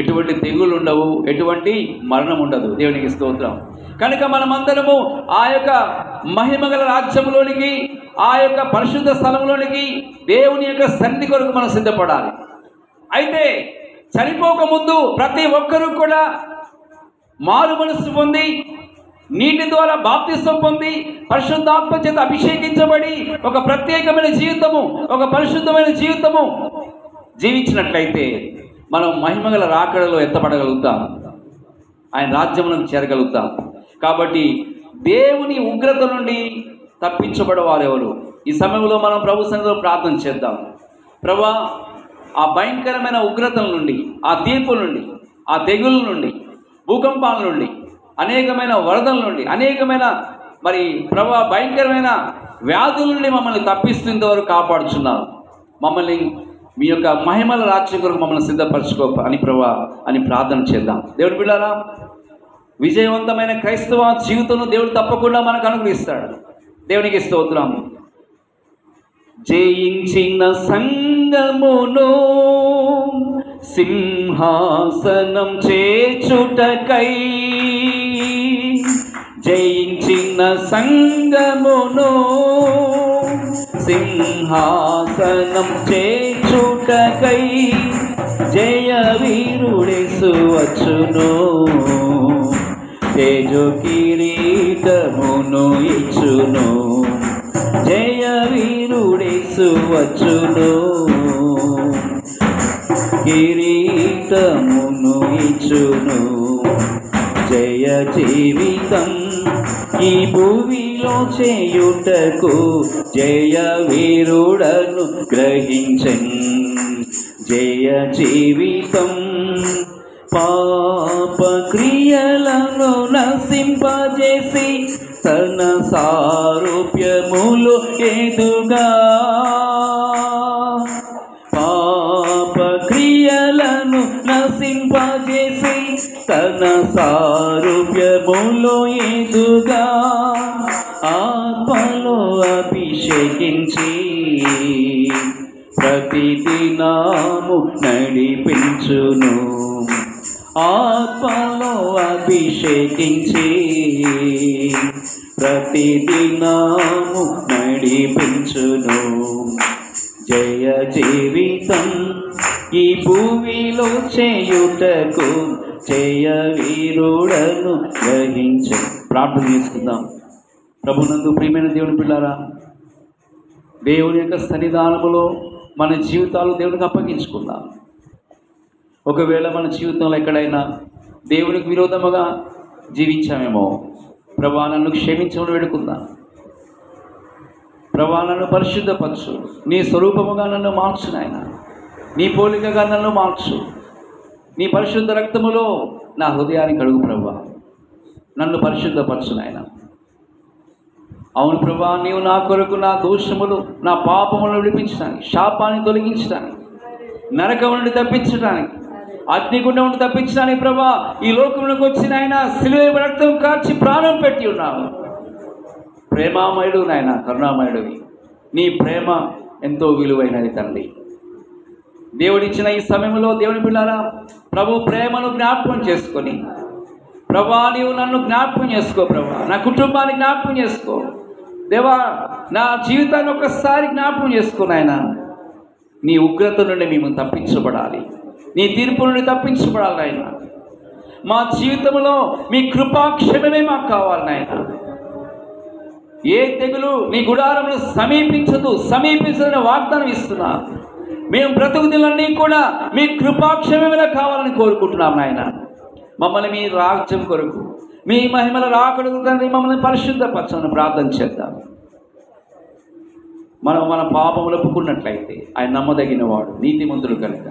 ఎటువంటి తెగులు ఉండవు, ఎటువంటి మరణం ఉండదు. దేవునికి స్తోత్రం. కనుక మనమందరము ఆ యొక్క మహిమగల రాజ్యంలోనికి, ఆ యొక్క పరిశుద్ధ స్థలంలోనికి, దేవుని యొక్క సన్నిధి కొరకు మనం సిద్ధపడాలి. అయితే చనిపోకముందు ప్రతి ఒక్కరూ కూడా మారు మనస్సు పొంది, నీటి ద్వారా బాప్తిసం పొంది, పరిశుద్ధాత్మ చేత అభిషేకించబడి ఒక ప్రత్యేకమైన జీవితము, ఒక పరిశుద్ధమైన జీవితము జీవించినట్లయితే మనం మహిమగల రాకడలో ఎత్తపడగలుగుతాం, ఆయన రాజ్యములకు చేరగలుగుతాం. కాబట్టి దేవుని ఉగ్రత నుండి తప్పించబడేవారెవరు? ఈ సమయంలో మనం ప్రభు సన్నిధిలో ప్రార్థన చేద్దాం. ప్రభువా, ఆ భయంకరమైన ఉగ్రతల నుండి, ఆ తీర్పుల నుండి, ఆ తెగుల నుండి, భూకంపాల నుండి, అనేకమైన వరదల నుండి, అనేకమైన మరి ప్రభా భయంకరమైన వ్యాధుల నుండి మమ్మల్ని తప్పిస్తుంతవరకు కాపాడుచున్నారు. మమ్మల్ని మీ యొక్క మహిమల రాజ్యం కొరకు మమ్మల్ని సిద్ధపరచుకో అని ప్రభా అని ప్రార్థన చేద్దాం. దేవుని బిడ్డలారా, విజయవంతమైన క్రైస్తవ జీవితం దేవుడు తప్పకుండా మనకు అనుగ్రహిస్తాడు. దేవునికి స్తోత్రం. జయించిన సంగమును సింహాసనం చేర్చుటకై, జయించిన సంగమును సింహాసనం చేర్చుటకై, జయ వీరుడేసు వచ్చును, తేజో కిరీటమును ఇచ్చును, జయ వీరుడేసు వచ్చును, కిరీటమును ఇచ్చును. జయ జీవితం ఈ భూమిలో చేయుటకు జయ వీరుడను గ్రహించెన్. జయ జీవితం పాప క్రియలను నశింపజేసి తన సారూప్యములు ఎదుగా, పాప క్రియలను నశింపజేసి తన సారూప్యములు ఎదుగా, ఆత్మలో అభిషేకించి ప్రతిదినము నడిపించును, ఆత్మలో అభిషేకించి ప్రతిదినము నడిపించును. జయ జీవితం ఈ భూమిలో చేయుటకు జయ వీరుడను గ్రహించు. ప్రార్థన చేసుకుందాం. ప్రభునందు ప్రియమైన దేవుని పిల్లారా, దేవుని యొక్క సన్నిధానములో మన జీవితాలు దేవునికి అప్పగించుకుందాం. ఒకవేళ మన జీవితంలో ఎక్కడైనా దేవునికి విరోధముగా జీవించామేమో, ప్రభువా నన్ను క్షమించమని వేడుకుందాం. ప్రభువా నన్ను పరిశుద్ధపరచు, నీ స్వరూపముగా నన్ను మార్చు నాయన, నీ పోలికగా నన్ను మార్చు, నీ పరిశుద్ధ రక్తములో నా హృదయాన్ని కడుగు ప్రభువా, నన్ను పరిశుద్ధపరచు నాయన. అవును ప్రభువా, నీవు నా కొరకు నా దోషములు నా పాపములను విడిపించడానికి, శాపాన్ని తొలగించడానికి, నరకం నుండి తప్పించడానికి, అగ్నిగుండం నుండి తప్పించడానికి ప్రభువా ఈ లోకంలోకి వచ్చిన ఆయన సిలువ రక్తం కార్చి ప్రాణం పెట్టి ఉన్నావు. ప్రేమామయుడు నాయన, కరుణామయుడివి. నీ ప్రేమ ఎంతో విలువైనది తండ్రి. దేవుడిచ్చిన ఈ సమయంలో దేవుని పిల్లారా, ప్రభు ప్రేమను జ్ఞాపకం చేసుకొని, ప్రభా నీవు నన్ను జ్ఞాపకం చేసుకో, ప్రభా నా కుటుంబాన్ని జ్ఞాపకం చేసుకో, దేవా నా జీవితాన్ని ఒక్కసారి జ్ఞాపకం చేసుకో నాయన. నీ ఉగ్రత నుండి మేము తప్పించబడాలి, నీ తీర్పు నుండి తప్పించబడాలి నాయన. మా జీవితంలో మీ కృపాక్షేమమే మాకు కావాలి నాయన. ఏ తెగులు నీ గుడారమును సమీపించదని వాగ్దానం ఇస్తున్నా. మేము బ్రతుకుదలన్నీ కూడా మీ కృపాక్షేమమే కావాలని కోరుకుంటున్నాం నాయన. మమ్మల్ని మీ రాజ్యం కొరకు, మీ మహిమల రాకడకు తండ్రి మమ్మల్ని పరిశుద్ధపరచమని ప్రార్థన చేద్దాం. మనం మన పాపములు ఒప్పుకున్నట్లయితే ఆయన నమ్మదగిన వాడు, నీతిమంతుడు కనుక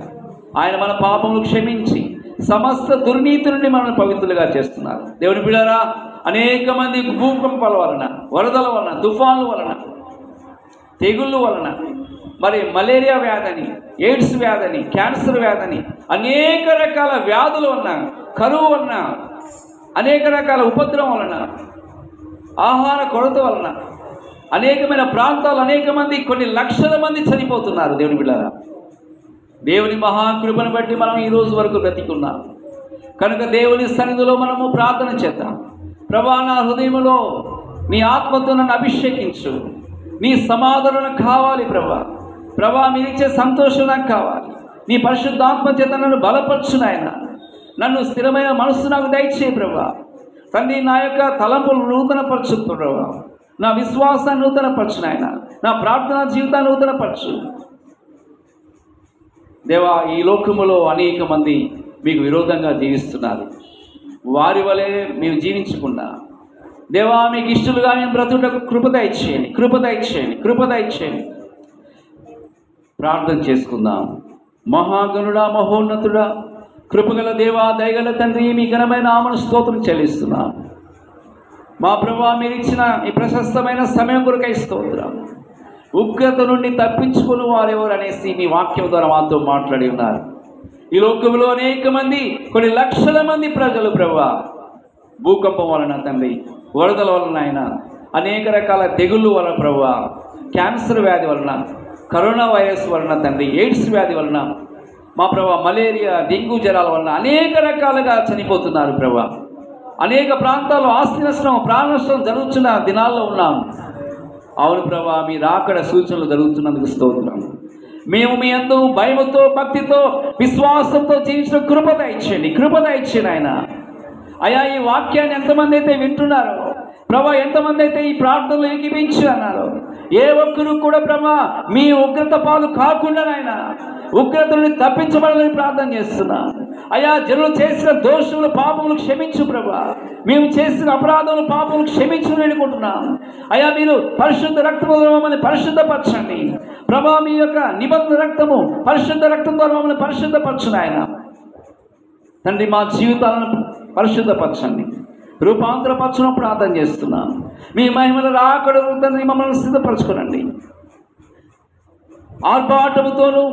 ఆయన మన పాపములు క్షమించి సమస్త దుర్నీతి నుండి మనల్ని పవిత్రులుగా చేస్తున్నారు. దేవుని బిడ్డలారా, అనేక మంది భూకంపాల వలన, వరదల వలన, తుఫాన్ల వలన, తెగుళ్ళ వలన, మరి మలేరియా వ్యాధని, ఎయిడ్స్ వ్యాధని, క్యాన్సర్ వ్యాధని, అనేక రకాల వ్యాధుల వలన, కరువు వలన, అనేక రకాల ఉపద్రవం వలన, ఆహార కొరత వలన అనేకమైన ప్రాంతాలు అనేక మంది, కొన్ని లక్షల మంది చనిపోతున్నారు. దేవుని బిడ్డలారా, దేవుని మహాకృపను బట్టి మనం ఈ రోజు వరకు బ్రతికున్నాం కనుక దేవుని సన్నిధిలో మనము ప్రార్థన చేద్దాం. ప్రభా నా హృదయంలో నీ ఆత్మతో నన్ను అభిషేకించు, నీ సమాధానం కావాలి ప్రభా మీరిచ్చే సంతోషం నాకు కావాలి. నీ పరిశుద్ధాత్మ చేత నన్ను బలపరచు నాయన. నన్ను స్థిరమైన మనస్సు నాకు దయచేయి ప్రభా తండ్రి. నా యొక్క తలంపులు నూతనపరచు ప్రభా, నా విశ్వాసాన్ని నూతనపరచు నాయన, నా ప్రార్థనా జీవితాన్ని నూతనపరచు దేవా. ఈ లోకములో అనేక మంది మీకు విరోధంగా జీవిస్తున్నారు. వారి వలె మేము జీవించకుండా దేవా మీకు ఇష్టలుగా మేము బ్రతుటకు కృపద ఇచ్చేయండి. ప్రార్థన చేసుకుందాం. మహాగణుడా, మహోన్నతుడా, కృపగల దేవా, దయగల తండ్రి, మీ ఘనమైన నామమున స్తోత్రం చెల్లిస్తున్నాం. మా ప్రభువా మీరు ఇచ్చిన ఈ ప్రశస్తమైన సమయం కొరకై స్తోత్రం. ఉగ్రత నుండి తప్పించుకుని వారెవరు అనేసి మీ వాక్యం ద్వారా మాతో మాట్లాడి ఉన్నారు. ఈ లోకంలో అనేక మంది, కొన్ని లక్షల మంది ప్రజలు ప్రభువా భూకంపం వలన తండ్రి, వరదల వలన ఆయన, అనేక రకాల తెగుళ్ళు వలన ప్రభువా, క్యాన్సర్ వ్యాధి వలన, కరోనా వైరస్ వలన తండ్రి, ఎయిడ్స్ వ్యాధి వలన మా ప్రభువా, మలేరియా, డెంగ్యూ జ్వరాల వలన అనేక రకాలుగా చనిపోతున్నారు ప్రభువా. అనేక ప్రాంతాల్లో ఆస్తి నష్టం, ప్రాణ నష్టం జరుగుతున్న దినాల్లో ఉన్నాం. అవును ప్రభువా, మీ రాకడ సూచనలు జరుగుతున్నందుకు స్తోత్రం. మేము మీ యందు భయముతో, భక్తితో, విశ్వాసంతో జీవించిన కృప దయచేయండి, కృప దయచేయండి ఆయన. అయ్యా, ఈ వాక్యాన్ని ఎంతమంది అయితే వింటున్నారో ప్రభా, ఎంతమంది అయితే ఈ ప్రార్థనలు ఏకీపించి అన్నారు, ఏ ఒక్కరు కూడా ప్రభా మీ ఉగ్రత పాలు కాకుండా నాయన ఉగ్రత నుండి తప్పించబడాలని ప్రార్థన చేస్తున్నా. అయ్యా, జనులు చేసిన దోషములు, పాపములు క్షమించు ప్రభా. మేము చేసిన అపరాధములు, పాపములు క్షమించు వేడుకుంటున్నాం. అయ్యా, మీరు పరిశుద్ధ రక్తము ద్వారా మమ్మల్ని పరిశుద్ధపరచండి ప్రభా. మీ యొక్క నిబంధన రక్తము, పరిశుద్ధ రక్తం ద్వారా మమ్మల్ని పరిశుద్ధపరచండి ఆయన. తండ్రి, మా జీవితాలను పరిశుద్ధపరచండి, రూపాంతరపరచడం ప్రార్థన చేస్తున్నాను. మీ మహిమల రాకడ తండ్రి మమ్మల్ని సిద్ధపరచుకోనండి. ఆర్భాటముతోనూ,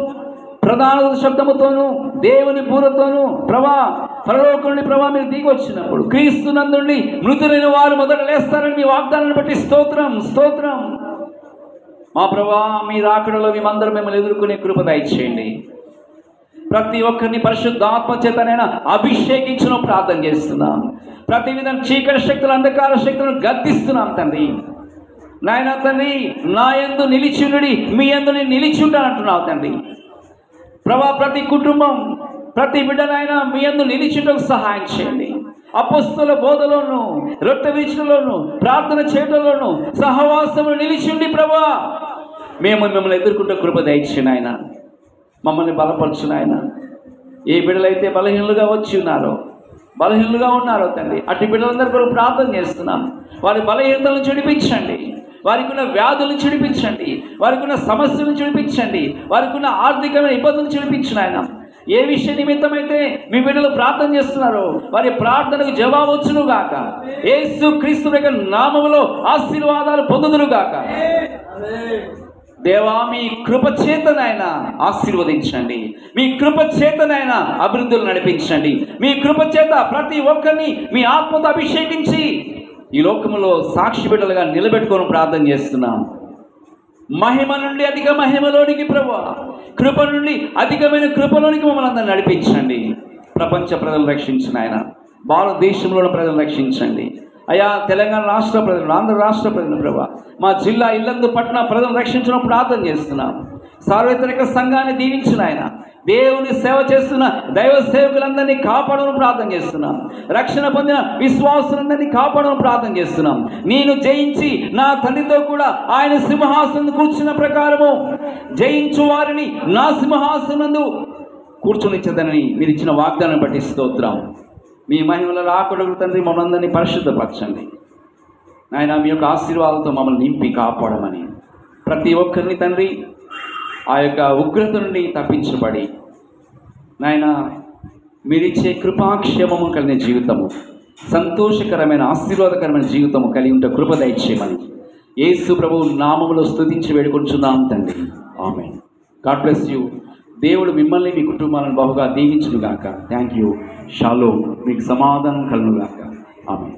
ప్రధాన శబ్దముతోనూ, దేవుని పూరతోనూ ప్రభా, పరలోకం నుండి ప్రభా మీరు దిగి వచ్చినప్పుడు క్రీస్తు నందుండి మృతులైన వారు మొదట లేస్తారని మీ వాగ్దానాన్ని బట్టి స్తోత్రం, స్తోత్రం. మా ప్రభా, మీ రాకడలో మేమందరం మిమ్మల్ని ఎదుర్కొనే కృప దయచేయండి. ప్రతి ఒక్కరిని పరిశుద్ధాత్మ చేతనైనా అభిషేకించడం ప్రార్థన చేస్తున్నాం. ప్రతి విధంగా చీకటి శక్తులు, అంధకార శక్తులను గద్దిస్తున్నాం తండ్రి. నాయన తండ్రి, నా యందు నిలిచిండుడి, మీ యందు నేను నిలిచి ఉంటానంటున్నావు తండ్రి ప్రభా. ప్రతి కుటుంబం, ప్రతి బిడ్డనైనా మీ యందు నిలిచిండకు సహాయం చేయండి. అపొస్తలుల బోధలోను, రొట్టె విరుచులోను, ప్రార్థన చేయడంలోను, సహవాసము నిలిచిండి ప్రభా. మేము మిమ్మల్ని ఎదుర్కొంటే కృప దయచేయండి ఆయన. మమ్మల్ని బలపరచును ఆయన. ఏ బిడ్డలైతే బలహీనులుగా వచ్చి ఉన్నారో, బలహీనులుగా ఉన్నారో తండ్రి, అటు బిడ్డలందరూ కూడా ప్రార్థన చేస్తున్నాం. వారి బలహీనతలను చెడిపించండి, వారికి ఉన్న వ్యాధులను చెడిపించండి, వారికి ఉన్న సమస్యలను చెడిపించండి, వారికి ఉన్న ఆర్థికమైన ఇబ్బందులను చెడిపించండి ఆయన. ఏ విషయ నిమిత్తమైతే మీ బిడ్డలు ప్రార్థన చేస్తున్నారో వారి ప్రార్థనకు జవాబు వచ్చును గాక. యేసు క్రీస్తు యొక్క నామములో ఆశీర్వాదాలు పొందుదురు గాక. దేవా, మీ కృప చేతనైనా ఆశీర్వదించండి, మీ కృప చేతనైనా అభివృద్ధులు నడిపించండి, మీ కృప చేత ప్రతి ఒక్కరిని మీ ఆత్మతో అభిషేకించి ఈ లోకములో సాక్షి బిడ్డలుగా నిలబెట్టుకొని ప్రార్థన చేస్తున్నాం. మహిమ నుండి అధిక మహిమలోనికి ప్రభువా, కృప నుండి అధికమైన కృపలోనికి మమ్మల్ని అందరిని నడిపించండి. ప్రపంచ ప్రజలు రక్షించిన ఆయన, భారతదేశంలోని ప్రజలు రక్షించండి అయ్యా. తెలంగాణ రాష్ట్ర ప్రజలు, ఆంధ్ర రాష్ట్ర ప్రజలు ప్రభా, మా జిల్లా ఇల్లందు పట్టణ ప్రజలు రక్షించడం ప్రార్థన చేస్తున్నాం. సార్వత్రిక సంఘాన్ని దీవించిన ఆయన, దేవుని సేవ చేస్తున్న దైవ సేవకులందరినీ కాపాడడం ప్రార్థన చేస్తున్నాం. రక్షణ పొందిన విశ్వాసులందరినీ కాపాడడం ప్రార్థన చేస్తున్నాం. నేను జయించి నా తండ్రితో కూడా ఆయన సింహాసనం కూర్చున్న ప్రకారము జయించు వారిని నా సింహాసనందు కూర్చొనిచ్చదని మీరు ఇచ్చిన వాగ్దానం బట్టి స్తోత్రం. మీ మహిమల రాకడకు తండ్రి మమ్మల్ని అందరినీ పరిశుద్ధపరచండి నాయన. మీ యొక్క ఆశీర్వాదాలతో మమ్మల్ని నింపి కాపాడమని, ప్రతి ఒక్కరిని తండ్రి ఆ యొక్క ఉగ్రత నుండి తప్పించబడి నాయన మీరిచ్చే కృపాక్షేమము కలిగిన జీవితము, సంతోషకరమైన ఆశీర్వాదకరమైన జీవితము కలిగి ఉంటే కృప దయచేయమని యేసు ప్రభువు నామములో స్తుతించి వేడుకొంచున్నాం తండ్రి. ఆమేన్. God bless you. దేవుడు మిమ్మల్ని, మీ కుటుంబాలను బహుగా దీవించును గాక. Thank you. షాలోమ్. మీకు సమాధానం కలుగును గాక. ఆమేన్.